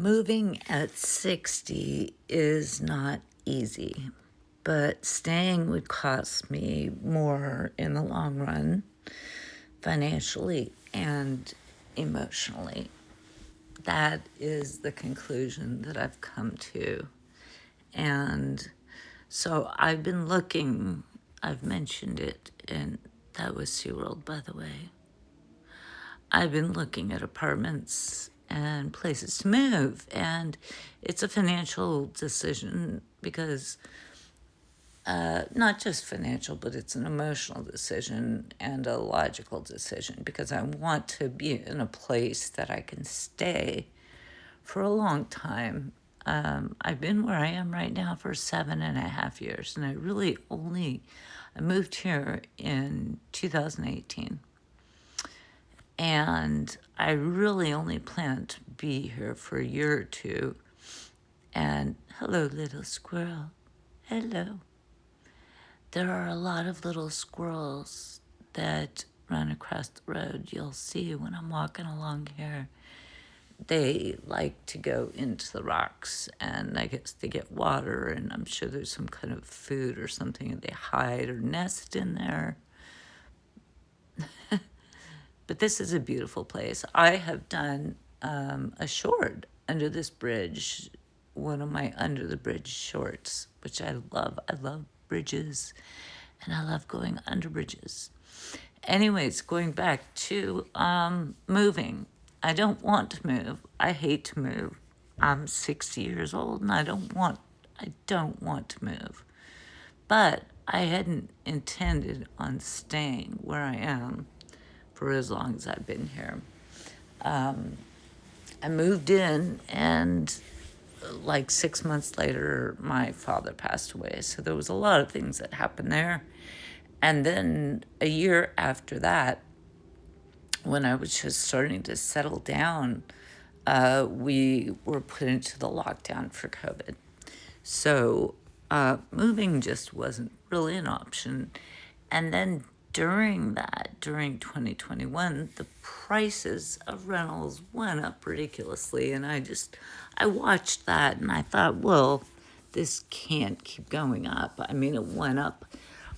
Moving at 60 is not easy, but staying would cost me more in the long run, financially and emotionally. That is the conclusion that I've come to. And so I've been looking, I've mentioned it, and that was SeaWorld, by the way. I've been looking at apartments and places to move, and it's a financial decision because not just financial, but it's an emotional decision and a logical decision because I want to be in a place that I can stay for a long time. I've been where I am right now for 7.5 years, and I moved here in 2018. And I really only plan to be here for a year or two. And hello, little squirrel. Hello. There are a lot of little squirrels that run across the road. You'll see when I'm walking along here. They like to go into the rocks, and I guess they get water, and I'm sure there's some kind of food or something, and they hide or nest in there. But this is a beautiful place. I have done a short under this bridge, one of my under the bridge shorts, which I love. I love bridges, and I love going under bridges. Anyways, going back to moving. I don't want to move. I hate to move. I'm 60 years old, and I don't want to move. But I hadn't intended on staying where I am for as long as I've been here. I moved in, and like 6 months later, my father passed away. So there was a lot of things that happened there. And then a year after that, when I was just starting to settle down, we were put into the lockdown for COVID. So moving just wasn't really an option. And then during 2021, the prices of rentals went up ridiculously. And I watched that and I thought, well, this can't keep going up. I mean, it went up.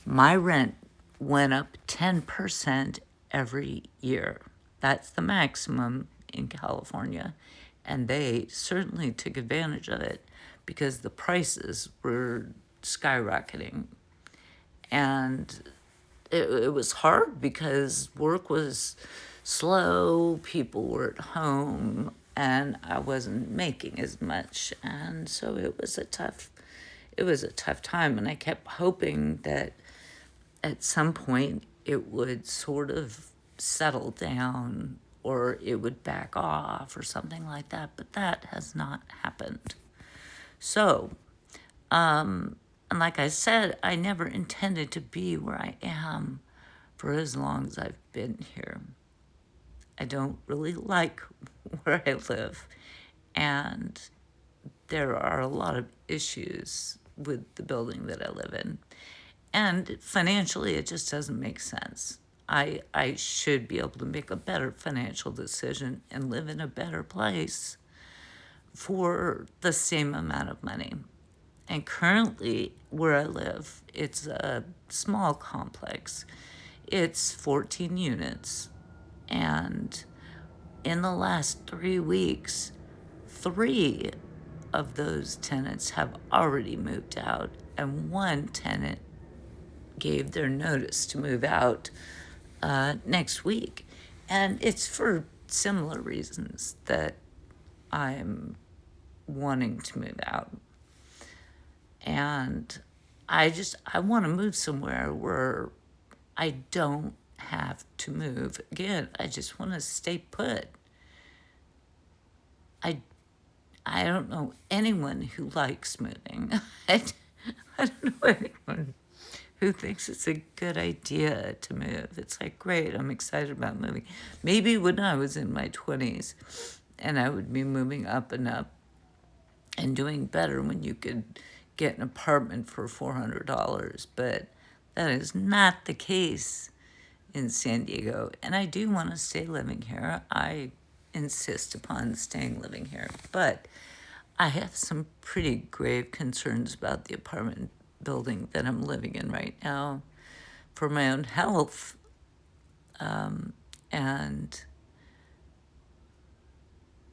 My rent went up 10% every year. That's the maximum in California. And they certainly took advantage of it because the prices were skyrocketing. And it was hard because work was slow, people were at home, and I wasn't making as much. And so it was a tough time. And I kept hoping that at some point it would sort of settle down or it would back off or something like that, but that has not happened. So, and like I said, I never intended to be where I am for as long as I've been here. I don't really like where I live, and there are a lot of issues with the building that I live in. And financially, it just doesn't make sense. I should be able to make a better financial decision and live in a better place for the same amount of money. And currently, where I live, it's a small complex. It's 14 units. And in the last 3 weeks, 3 of those tenants have already moved out, and one tenant gave their notice to move out next week. And it's for similar reasons that I'm wanting to move out. And I want to move somewhere where I don't have to move. Again, I just want to stay put. I don't know anyone who likes moving. I don't know anyone who thinks it's a good idea to move. It's like, great, I'm excited about moving. Maybe when I was in my 20s and I would be moving up and up and doing better when you could get an apartment for $400. But that is not the case in San Diego. And I do want to stay living here. I insist upon staying living here. But I have some pretty grave concerns about the apartment building that I'm living in right now for my own health. And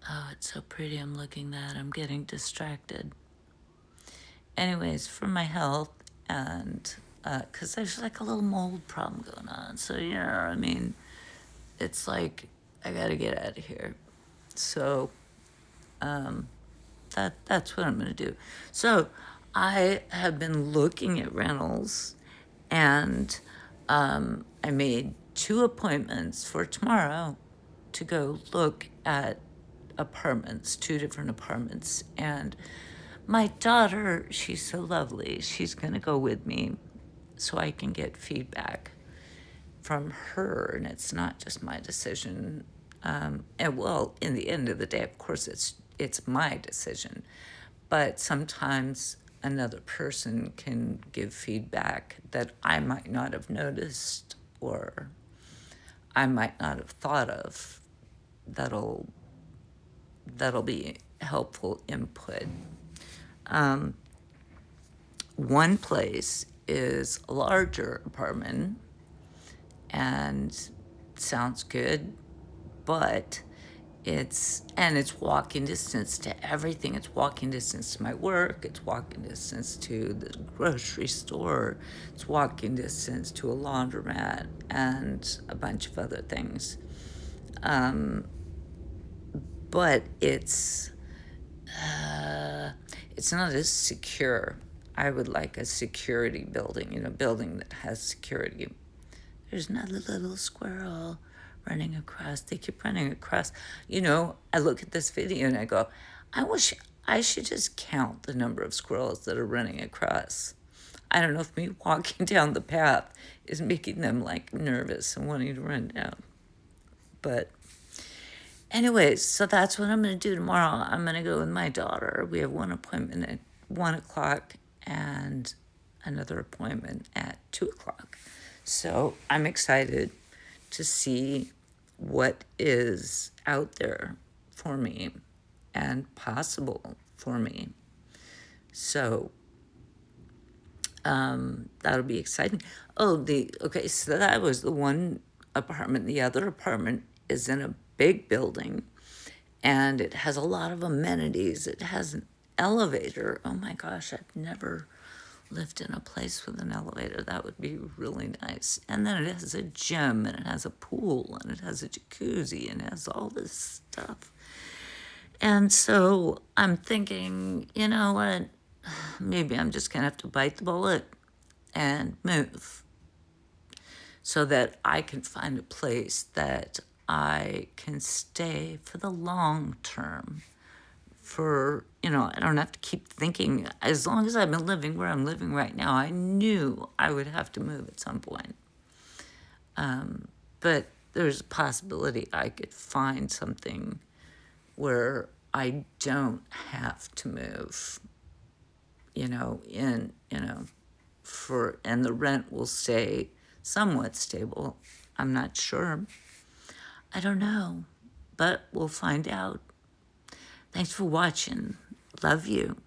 oh, it's so pretty. I'm looking at it. I'm getting distracted. Anyways, for my health and because there's like a little mold problem going on. So, yeah, I mean, it's like I got to get out of here. So that's what I'm going to do. So I have been looking at rentals, and I made 2 appointments for tomorrow to go look at apartments, 2 different apartments. And my daughter, she's so lovely. She's going to go with me so I can get feedback from her, and it's not just my decision. And well, in the end of the day, of course, it's my decision, but sometimes another person can give feedback that I might not have noticed or I might not have thought of. That'll be helpful input. One place is a larger apartment and sounds good, but it's walking distance to everything. It's walking distance to my work. It's walking distance to the grocery store. It's walking distance to a laundromat and a bunch of other things. But it's not as secure. I would like a security building, building that has security. There's another little squirrel running across. They keep running across. I look at this video and I go, I wish I should just count the number of squirrels that are running across. I don't know if me walking down the path is making them like nervous and wanting to run down. But anyways, so that's what I'm going to do tomorrow. I'm going to go with my daughter. We have one appointment at 1 o'clock and another appointment at 2 o'clock. So I'm excited to see what is out there for me and possible for me. So that'll be exciting. So that was the one apartment. The other apartment is in a big building, and it has a lot of amenities. It has an elevator. Oh my gosh, I've never lived in a place with an elevator. That would be really nice. And then it has a gym, and it has a pool, and it has a jacuzzi, and it has all this stuff. And so I'm thinking, you know what? Maybe I'm just going to have to bite the bullet and move so that I can find a place that I can stay for the long term. I don't have to keep thinking. As long as I've been living where I'm living right now, I knew I would have to move at some point. But there's a possibility I could find something where I don't have to move, and the rent will stay somewhat stable. I'm not sure. I don't know, but we'll find out. Thanks for watching. Love you.